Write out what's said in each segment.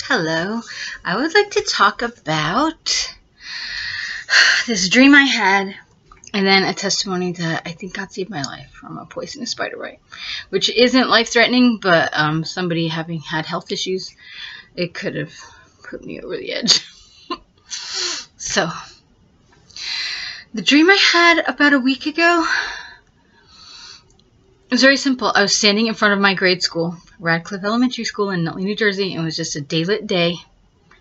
Hello, I would like to talk about this dream I had and then a testimony that I think God saved my life from a poisonous spider bite, which isn't life-threatening, but somebody having had health issues, it could have put me over the edge. So, the dream I had about a week ago, it was very simple. I was standing in front of my grade school, Radcliffe Elementary School in Nutley, New Jersey, and it was just a daylit day.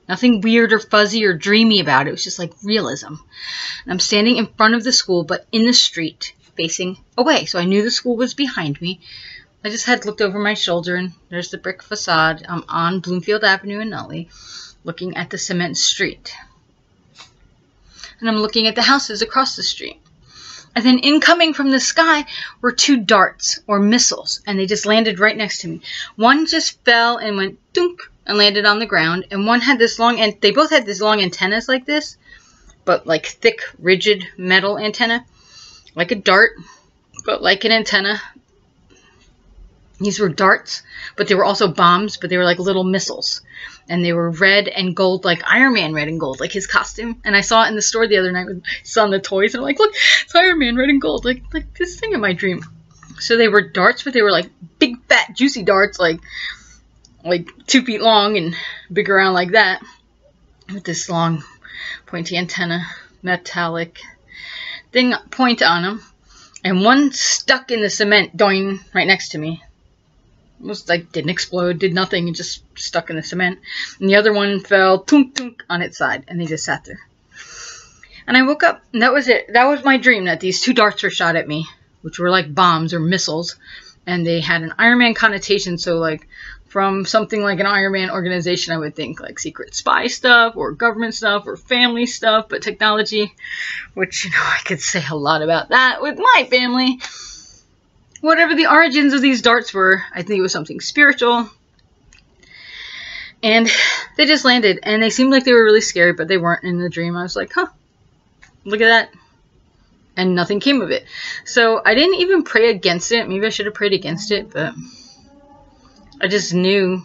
Nothing weird or fuzzy or dreamy about it. It was just like realism. And I'm standing in front of the school, but in the street, facing away. So I knew the school was behind me. I just had looked over my shoulder, and there's the brick facade. I'm on Bloomfield Avenue in Nutley, looking at the cement street. And I'm looking at the houses across the street. And then incoming from the sky were two darts or missiles, and they just landed right next to me. One just fell and went dunk and landed on the ground, and one had this long, and they both had these long antennas like this, but like thick, rigid metal antenna, like a dart, but like an antenna. These were darts, but they were also bombs, but they were like little missiles. And they were red and gold, like Iron Man red and gold, like his costume. And I saw it in the store the other night with some of the toys, and I'm like, look, it's Iron Man red and gold, like this thing in my dream. So they were darts, but they were like big, fat, juicy darts, like 2 feet long and big around like that, with this long, pointy antenna, metallic thing point on them. And one stuck in the cement, doing right next to me. It was like, didn't explode, did nothing, it just stuck in the cement. And the other one fell tunk tunk on its side, and they just sat there. And I woke up, and that was it. That was my dream, that these two darts were shot at me, which were like bombs or missiles, and they had an Iron Man connotation. So like from something like an Iron Man organization, I would think like secret spy stuff or government stuff or family stuff, but technology, which, you know, I could say a lot about that with my family. Whatever the origins of these darts were, I think it was something spiritual. And they just landed, and they seemed like they were really scary, but they weren't in the dream. I was like, huh, look at that. And nothing came of it. So I didn't even pray against it. Maybe I should have prayed against it, but I just knew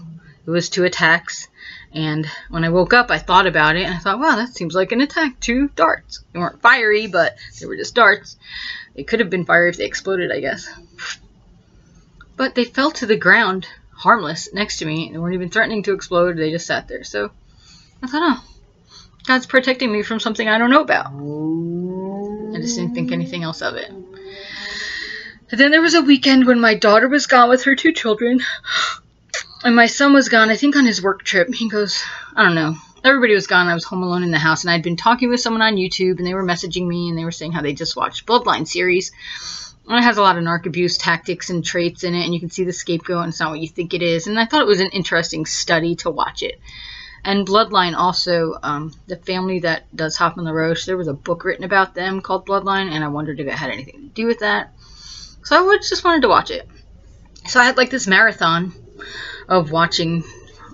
it was 2 attacks. And when I woke up, I thought about it, and I thought, wow, that seems like an attack. 2 darts. They weren't fiery, but they were just darts. They could have been fiery if they exploded, I guess. But they fell to the ground, harmless, next to me. They weren't even threatening to explode. They just sat there. So I thought, oh, God's protecting me from something I don't know about. I just didn't think anything else of it. And then there was a weekend when my daughter was gone with her 2 children. And my son was gone, I think on his work trip. He goes, I don't know. Everybody was gone. I was home alone in the house, and I'd been talking with someone on YouTube, and they were messaging me, and they were saying how they just watched Bloodline series. And it has a lot of narc abuse tactics and traits in it, and you can see the scapegoat, and it's not what you think it is. And I thought it was an interesting study to watch it. And Bloodline also, the family that does Hop on the Roast, there was a book written about them called Bloodline, and I wondered if it had anything to do with that. So I just wanted to watch it. So I had like this marathon of watching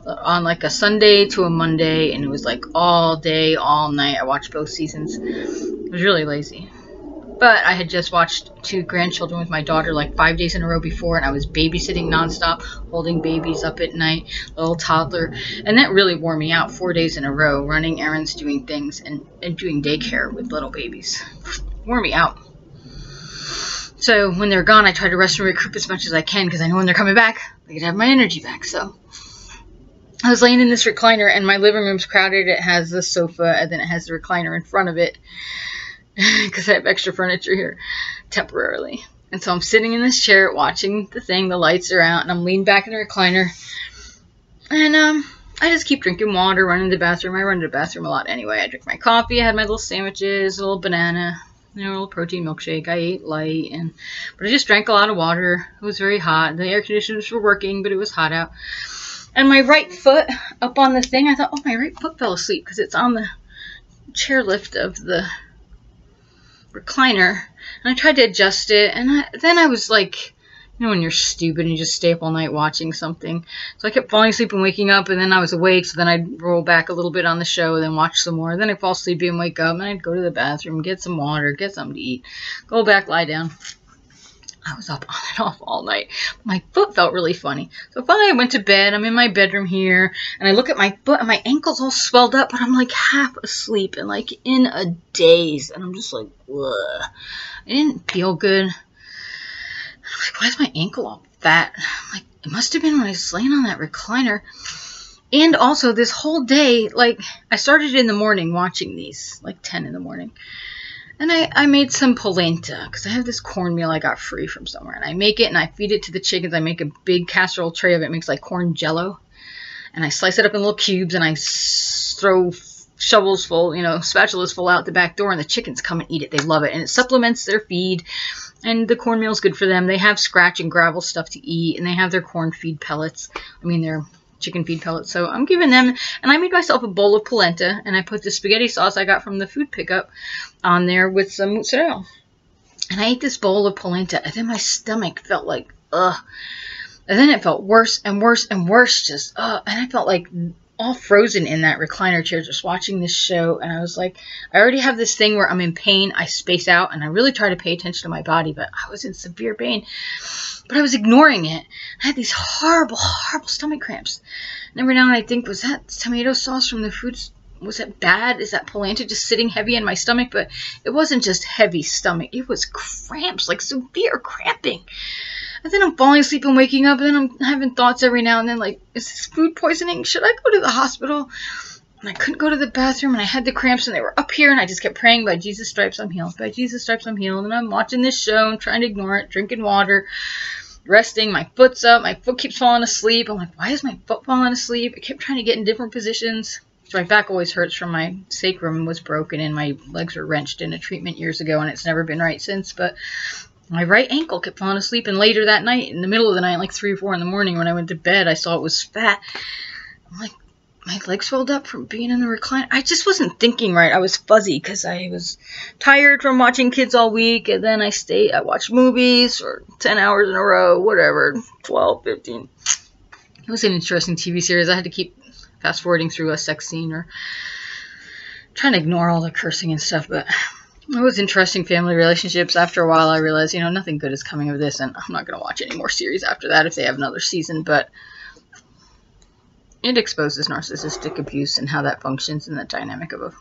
on like a Sunday to a Monday, and it was like all day, all night. I watched both seasons. It was really lazy. But I had just watched 2 grandchildren with my daughter like 5 days in a row before, and I was babysitting nonstop, holding babies up at night, little toddler, and that really wore me out. 4 days in a row, running errands, doing things, and doing daycare with little babies. Wore me out. So when they're gone, I try to rest and recoup as much as I can, because I know when they're coming back, I can have my energy back. So I was laying in this recliner, and my living room's crowded. It has the sofa, and then it has the recliner in front of it, because I have extra furniture here temporarily. And so I'm sitting in this chair watching the thing. The lights are out, and I'm leaned back in the recliner. And I just keep drinking water, running to the bathroom. I run to the bathroom a lot anyway. I drink my coffee. I had my little sandwiches, a little banana, a little protein milkshake. I ate light, but I just drank a lot of water. It was very hot. The air conditioners were working, but it was hot out. And my right foot up on the thing, I thought, oh, my right foot fell asleep because it's on the chairlift of the recliner. And I tried to adjust it, and then I was like, you know when you're stupid and you just stay up all night watching something. So I kept falling asleep and waking up, and then I was awake, so then I'd roll back a little bit on the show, then watch some more. Then I'd fall asleep and wake up, and I'd go to the bathroom, get some water, get something to eat, go back, lie down. I was up on and off all night. My foot felt really funny. So finally I went to bed. I'm in my bedroom here, and I look at my foot, and my ankle's all swelled up, but I'm like half asleep and like in a daze. And I'm just like, ugh. I didn't feel good. I'm like, why is my ankle all fat? I'm like, it must have been when I was laying on that recliner. And also this whole day, like, I started in the morning watching these, like 10 in the morning. And I made some polenta, because I have this cornmeal I got free from somewhere. And I make it, and I feed it to the chickens. I make a big casserole tray of it. It makes like corn jello. And I slice it up in little cubes, and I throw shovels full, spatulas full out the back door. And the chickens come and eat it. They love it. And it supplements their feed. And the cornmeal's good for them. They have scratch and gravel stuff to eat. And they have their corn feed pellets. Their chicken feed pellets. So I'm giving them, and I made myself a bowl of polenta, and I put the spaghetti sauce I got from the food pickup on there with some mozzarella. And I ate this bowl of polenta, and then my stomach felt like, ugh. And then it felt worse and worse and worse, just, ugh. And I felt like all frozen in that recliner chair just watching this show. And I was like, I already have this thing where I'm in pain. I space out, and I really try to pay attention to my body, but I was in severe pain. But I was ignoring it. I had these horrible, horrible stomach cramps. And every now and then I think, was that tomato sauce from the food, was it bad? Is that polenta just sitting heavy in my stomach? But it wasn't just heavy stomach. It was cramps, like severe cramping. And then I'm falling asleep and waking up, and then I'm having thoughts every now and then, like, is this food poisoning? Should I go to the hospital? And I couldn't go to the bathroom, and I had the cramps, and they were up here, and I just kept praying, by Jesus' stripes I'm healed. By Jesus' stripes I'm healed. And I'm watching this show, and trying to ignore it, drinking water, resting. My foot's up. My foot keeps falling asleep. I'm like, why is my foot falling asleep? I kept trying to get in different positions. So my back always hurts from my sacrum was broken, and my legs were wrenched in a treatment years ago, and it's never been right since. But my right ankle kept falling asleep, and later that night, in the middle of the night, like 3 or 4 in the morning, when I went to bed, I saw it was fat. I'm like, my legs swelled up from being in the recliner. I just wasn't thinking right. I was fuzzy because I was tired from watching kids all week, and then I watched movies for 10 hours in a row, whatever, 12, 15. It was an interesting TV series. I had to keep fast forwarding through a sex scene or trying to ignore all the cursing and stuff, but it was interesting family relationships. After a while, I realized, nothing good is coming of this, and I'm not going to watch any more series after that if they have another season, but it exposes narcissistic abuse and how that functions in the dynamic of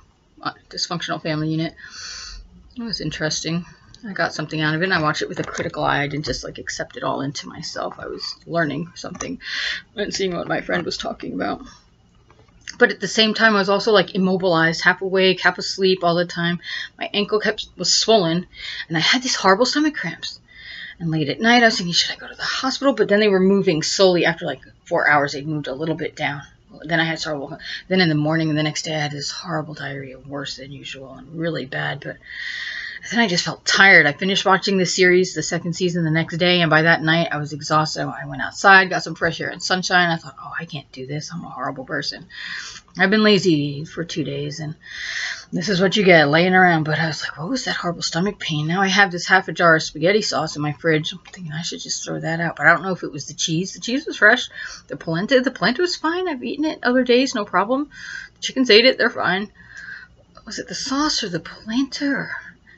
a dysfunctional family unit. It was interesting. I got something out of it, and I watched it with a critical eye. I didn't just, accept it all into myself. I was learning something and seeing what my friend was talking about. But at the same time, I was also, immobilized, half awake, half asleep all the time. My ankle was swollen, and I had these horrible stomach cramps. And late at night, I was thinking, should I go to the hospital? But then they were moving slowly. After, 4 hours, they moved a little bit down. Then I had horrible. Then in the morning and the next day, I had this horrible diarrhea, worse than usual, and really bad. But then I just felt tired. I finished watching the series, the second season, the next day, and by that night, I was exhausted. I went outside, got some fresh air and sunshine. I thought, oh, I can't do this. I'm a horrible person. I've been lazy for 2 days, and this is what you get, laying around. But I was like, what was that horrible stomach pain? Now I have this half a jar of spaghetti sauce in my fridge. I'm thinking I should just throw that out. But I don't know if it was the cheese. The cheese was fresh. The polenta was fine. I've eaten it other days, no problem. The chickens ate it. They're fine. Was it the sauce or the polenta? Or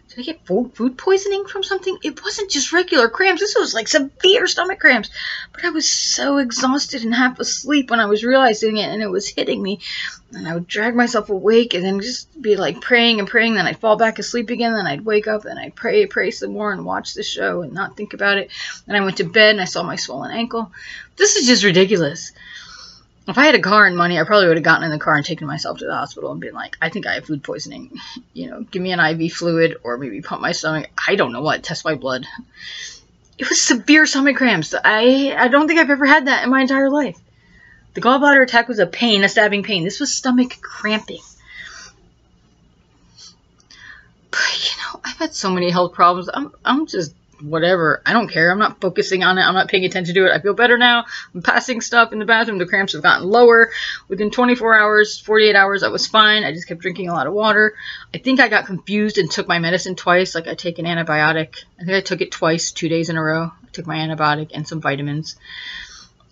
did I get food poisoning from something? It wasn't just regular cramps. This was severe stomach cramps. But I was so exhausted and half asleep when I was realizing it, and it was hitting me. And I would drag myself awake and then just be praying and praying. Then I'd fall back asleep again. Then I'd wake up and I'd pray some more and watch the show and not think about it. Then I went to bed and I saw my swollen ankle. This is just ridiculous. If I had a car and money, I probably would have gotten in the car and taken myself to the hospital and been like, I think I have food poisoning. Give me an IV fluid or maybe pump my stomach. I don't know what. Test my blood. It was severe stomach cramps. I don't think I've ever had that in my entire life. The gallbladder attack was a stabbing pain. This was stomach cramping. But, I've had so many health problems. I'm just whatever. I don't care. I'm not focusing on it. I'm not paying attention to it. I feel better now. I'm passing stuff in the bathroom. The cramps have gotten lower. Within 24 hours, 48 hours, I was fine. I just kept drinking a lot of water. I think I got confused and took my medicine twice. I take an antibiotic. I think I took it twice, 2 days in a row. I took my antibiotic and some vitamins.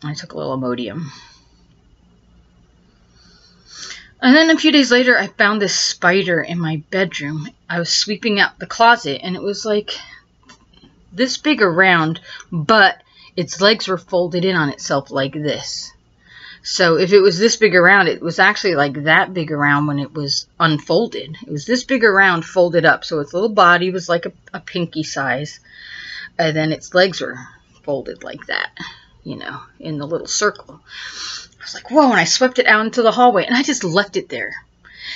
And I took a little Imodium. And then a few days later, I found this spider in my bedroom. I was sweeping out the closet, and it was this big around, but its legs were folded in on itself like this. So if it was this big around, it was actually like that big around when it was unfolded. It was this big around folded up. So its little body was like a pinky size. And then its legs were folded like that, you know, in the little circle. I was like, whoa, and I swept it out into the hallway. And I just left it there.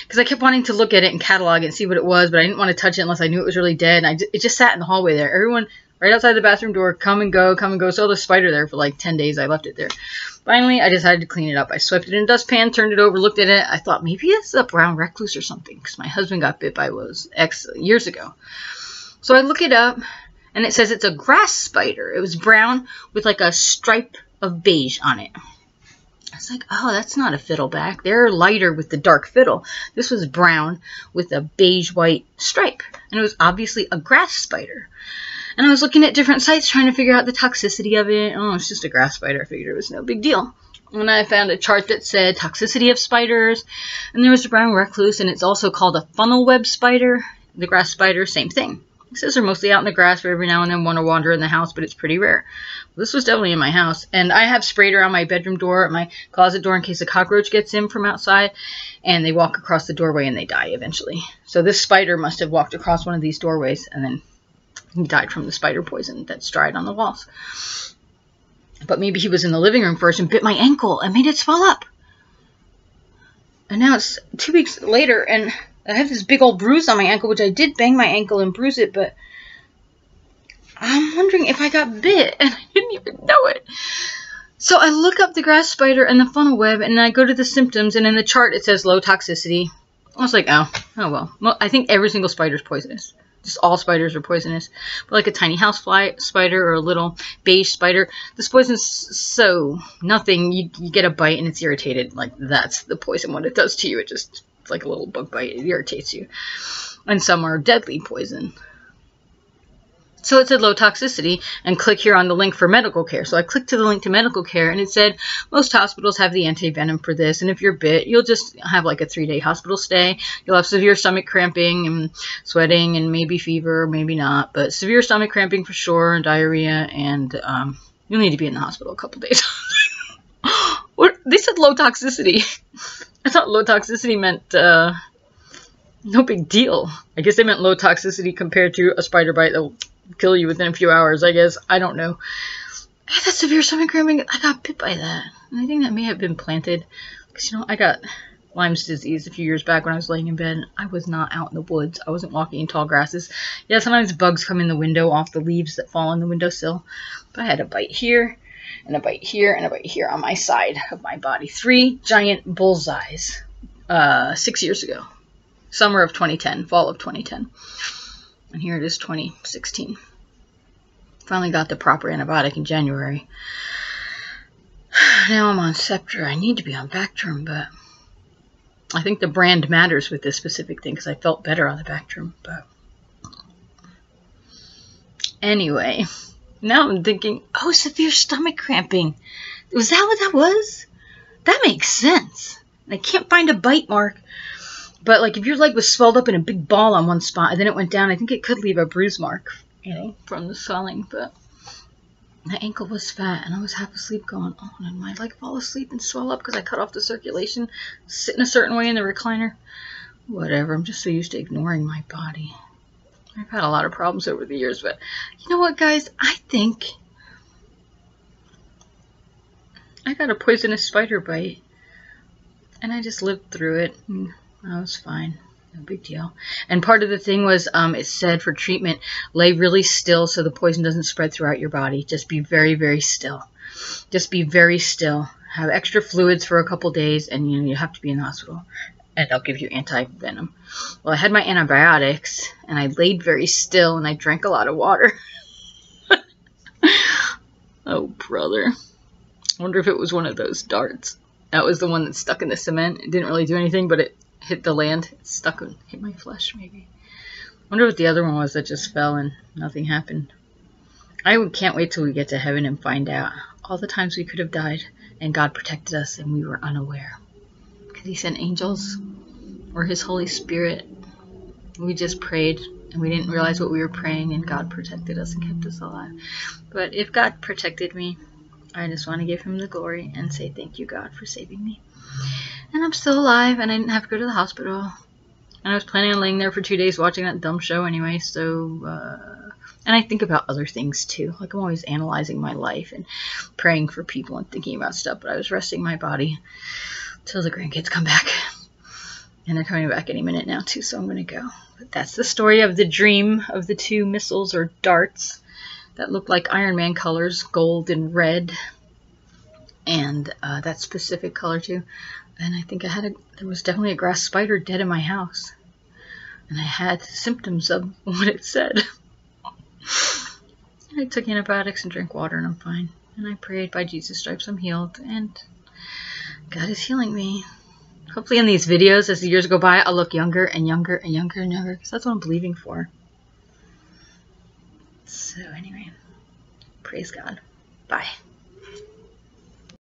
Because I kept wanting to look at it and catalog it and see what it was. But I didn't want to touch it unless I knew it was really dead. And it just sat in the hallway there. Everyone right outside the bathroom door, come and go, come and go. So the spider there for like 10 days. I left it there. Finally, I decided to clean it up. I swept it in a dustpan, turned it over, looked at it. I thought maybe it's a brown recluse or something, because my husband got bit by years ago. So I look it up, and it says it's a grass spider. It was brown with like a stripe of beige on it. I was like, oh, that's not a fiddleback. They're lighter with the dark fiddle. This was brown with a beige-white stripe, and it was obviously a grass spider. And I was looking at different sites trying to figure out the toxicity of it. Oh, it's just a grass spider. I figured it was no big deal. And I found a chart that said toxicity of spiders. And there was a brown recluse, and it's also called a funnel web spider. The grass spider, same thing. It says they're mostly out in the grass, but every now and then one will wander in the house, but it's pretty rare. Well, this was definitely in my house. And I have sprayed around my bedroom door, my closet door, in case a cockroach gets in from outside. And they walk across the doorway and they die eventually. So this spider must have walked across one of these doorways and then he died from the spider poison that's dried on the walls. But maybe he was in the living room first and bit my ankle and made it swell up. And now it's 2 weeks later and I have this big old bruise on my ankle, which I did bang my ankle and bruise it, but I'm wondering if I got bit and I didn't even know it. So I look up the grass spider and the funnel web and I go to the symptoms, and in the chart it says low toxicity. I was like, oh well. I think every single spider is poisonous. Just all spiders are poisonous. But like a tiny housefly spider or a little beige spider, this poison's so nothing. You get a bite and it's irritated. Like, that's the poison. What it does to you, it's like a little bug bite. It irritates you. And some are deadly poison. So it said low toxicity, and click here on the link for medical care. So I clicked to the link to medical care, and it said most hospitals have the anti-venom for this, and if you're bit, you'll just have like a 3-day hospital stay. You'll have severe stomach cramping and sweating and maybe fever, maybe not, but severe stomach cramping for sure, and diarrhea, and you'll need to be in the hospital a couple days. What? They said low toxicity. I thought low toxicity meant no big deal. I guess they meant low toxicity compared to a spider bite that will kill you within a few hours, I guess. I don't know. I had that severe stomach cramping. I got bit by that. And I think that may have been planted. Because, you know, I got Lyme's disease a few years back when I was laying in bed. I was not out in the woods. I wasn't walking in tall grasses. Yeah, sometimes bugs come in the window off the leaves that fall on the windowsill. But I had a bite here, and a bite here, and a bite here on my side of my body. 3 giant bullseyes 6 years ago. Summer of 2010. Fall of 2010. And here it is, 2016. Finally got the proper antibiotic in January. Now I'm on Scepter. I need to be on Bactrim, but I think the brand matters with this specific thing because I felt better on the Bactrim. But anyway, now I'm thinking, oh, severe stomach cramping. Was that what that was? That makes sense. I can't find a bite mark. But, like, if your leg was swelled up in a big ball on one spot and then it went down, I think it could leave a bruise mark, you know, from the swelling. But my ankle was fat and I was half asleep going, oh, and my leg fall asleep and swell up because I cut off the circulation, sitting a certain way in the recliner. Whatever, I'm just so used to ignoring my body. I've had a lot of problems over the years, but you know what, guys? I think I got a poisonous spider bite and I just lived through it. I was fine. No big deal. And part of the thing was, it said for treatment, lay really still so the poison doesn't spread throughout your body. Just be very, very still. Just be very still. Have extra fluids for a couple days, and you have to be in the hospital. And they'll give you anti-venom. Well, I had my antibiotics, and I laid very still, and I drank a lot of water. Oh, brother. I wonder if it was one of those darts. That was the one that stuck in the cement. It didn't really do anything, but it hit the land. It stuck and hit my flesh, maybe. Wonder what the other one was that just fell and nothing happened. I can't wait till we get to heaven and find out all the times we could have died and God protected us and we were unaware. Because he sent angels or his Holy Spirit. We just prayed and we didn't realize what we were praying, and God protected us and kept us alive. But if God protected me, I just want to give him the glory and say thank you, God, for saving me. And I'm still alive, and I didn't have to go to the hospital. And I was planning on laying there for 2 days watching that dumb show anyway, so, and I think about other things too. Like, I'm always analyzing my life and praying for people and thinking about stuff, but I was resting my body till the grandkids come back. And they're coming back any minute now too, so I'm going to go. But that's the story of the dream of the 2 missiles or darts that look like Iron Man colors, gold and red. And that specific color too. And I think there was definitely a grass spider dead in my house. And I had symptoms of what it said. I took antibiotics and drank water and I'm fine. And I prayed, by Jesus' stripes I'm healed. And God is healing me. Hopefully in these videos, as the years go by, I'll look younger and younger and younger and younger. Because that's what I'm believing for. So anyway, praise God. Bye.